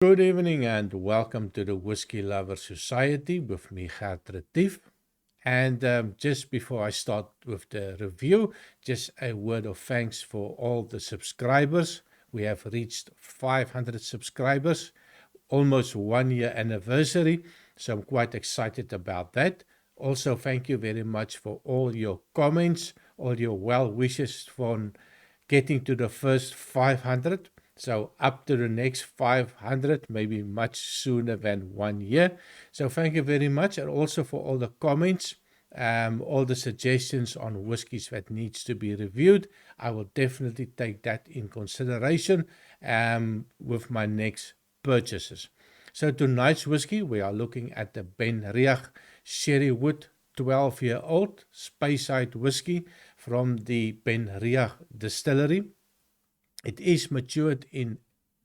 Good evening and welcome to the Whiskey Lover Society with me, Gert Retief. And just before I start with the review, just a word of thanks for all the subscribers. We have reached 500 subscribers, almost 1 year anniversary. So I'm quite excited about that. Also, thank you very much for all your comments, all your well wishes for getting to the first 500. So up to the next 500, maybe much sooner than 1 year. So thank you very much, and also for all the comments, all the suggestions on whiskies that needs to be reviewed. I will definitely take that in consideration with my next purchases. So tonight's whiskey, we are looking at the BenRiach Sherry Wood 12-year-old Speyside whiskey from the BenRiach distillery. It is matured in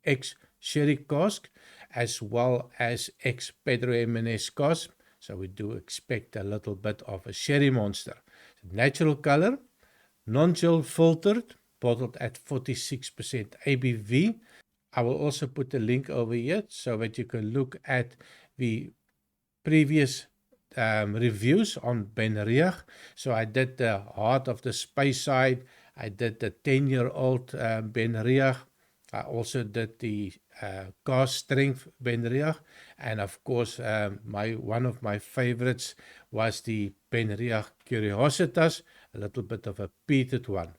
ex-sherry cask as well as ex-Pedro Jimenez cask, so we do expect a little bit of a sherry monster. Natural color, non-chill filtered, bottled at 46% ABV. I will also put the link over here so that you can look at the previous reviews on BenRiach. So I did the Heart of the Speyside, I did the 10-year-old BenRiach, I also did the cask strength BenRiach, and of course one of my favorites was the BenRiach Curiositas, a little bit of a peated one.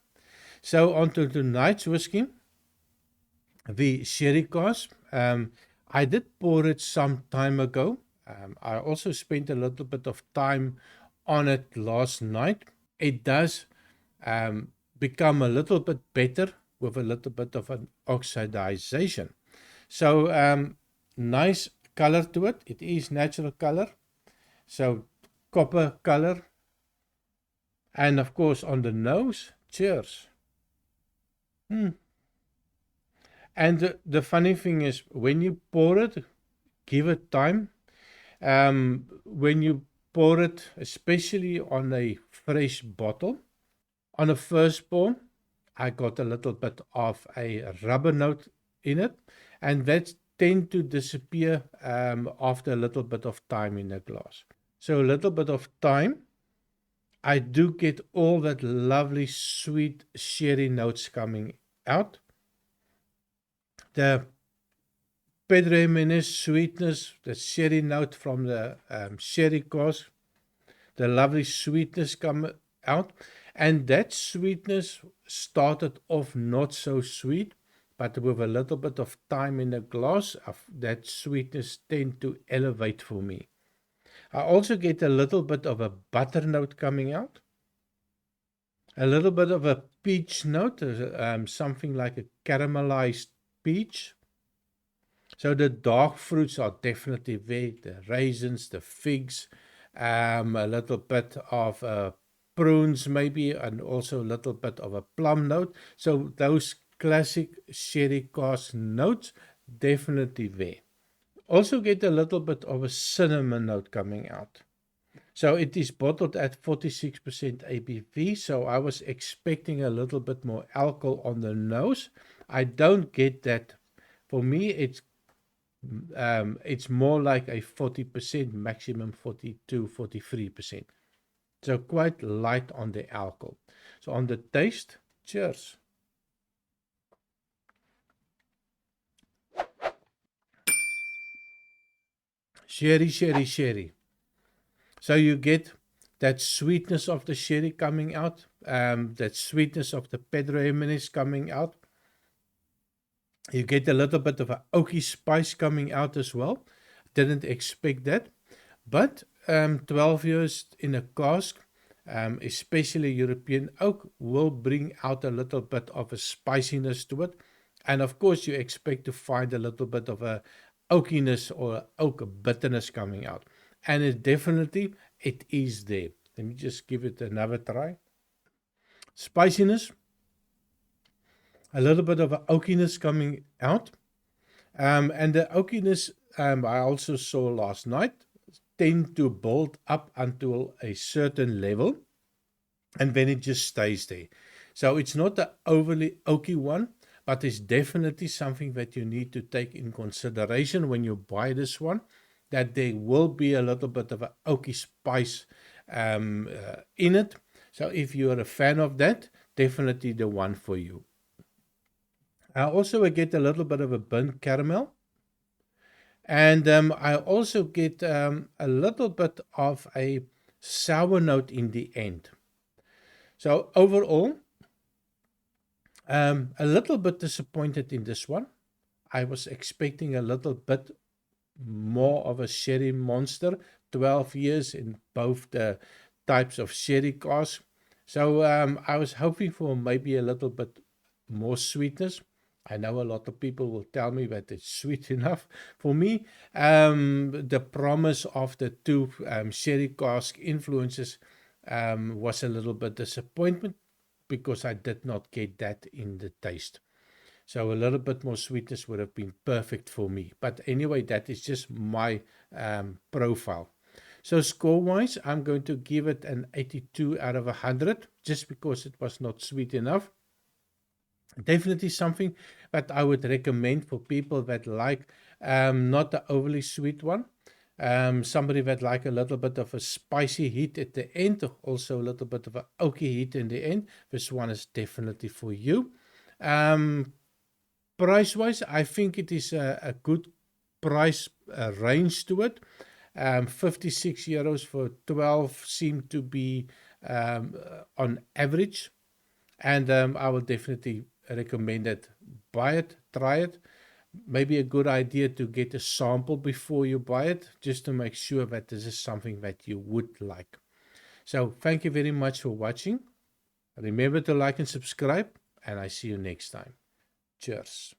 So on to tonight's whiskey, the sherry cask. I did pour it some time ago. I also spent a little bit of time on it last night. It does become a little bit better with a little bit of an oxidization. So nice color to it. It is natural color. So copper color. And of course on the nose, cheers. And the funny thing is, when you pour it, give it time. When you pour it, especially on a fresh bottle, on a first pour, I got a little bit of a rubber note in it, and that tend to disappear after a little bit of time in the glass. So a little bit of time, I do get all that lovely sweet sherry notes coming out. The Pedro Jimenez sweetness, the sherry note from the sherry cask, the lovely sweetness come out, and that sweetness started off not so sweet, but with a little bit of time in the glass, that sweetness tend to elevate for me. I also get a little bit of a butter note coming out, a little bit of a peach note, something like a caramelized peach. So the dark fruits are definitely there, the raisins, the figs, a little bit of prunes maybe, and also a little bit of a plum note. So those classic sherry cask notes, definitely there. Also get a little bit of a cinnamon note coming out. So it is bottled at 46% ABV, so I was expecting a little bit more alcohol on the nose. I don't get that. For me, it's more like a 40%, maximum 42, 43%. So quite light on the alcohol. So on the taste, cheers. Sherry, sherry, sherry. So you get that sweetness of the sherry coming out, that sweetness of the Pedro Jimenez coming out. You get a little bit of an oaky spice coming out as well. Didn't expect that. But 12 years in a cask, especially European oak, will bring out a little bit of a spiciness to it. And of course, you expect to find a little bit of a oakiness or oak bitterness coming out. And it is there. Let me just give it another try. Spiciness, a little bit of a oakiness coming out. And the oakiness I also saw last night tend to build up until a certain level, and then it just stays there. So it's not the overly oaky one, but it's definitely something that you need to take in consideration when you buy this one, that there will be a little bit of an oaky spice in it. So if you're a fan of that, definitely the one for you. I also get a little bit of a burnt caramel. And I also get a little bit of a sour note in the end. So overall, a little bit disappointed in this one. I was expecting a little bit more of a sherry monster, 12 years in both the types of sherry casks. So I was hoping for maybe a little bit more sweetness. I know a lot of people will tell me that it's sweet enough. For me, the promise of the two sherry cask influences was a little bit disappointment because I did not get that in the taste. So a little bit more sweetness would have been perfect for me. But anyway, that is just my profile. So score-wise, I'm going to give it an 82 out of 100, just because it was not sweet enough. Definitely something that I would recommend for people that like not the overly sweet one. Somebody that like a little bit of a spicy heat at the end, also a little bit of an oaky heat in the end. This one is definitely for you. Price-wise, I think it is a good price range to it. 56 euros for 12 seem to be on average. And I will definitely recommend it. Buy it, try it. Maybe a good idea to get a sample before you buy it, just to make sure that this is something that you would like. So thank you very much for watching. Remember to like and subscribe, and I see you next time. Cheers.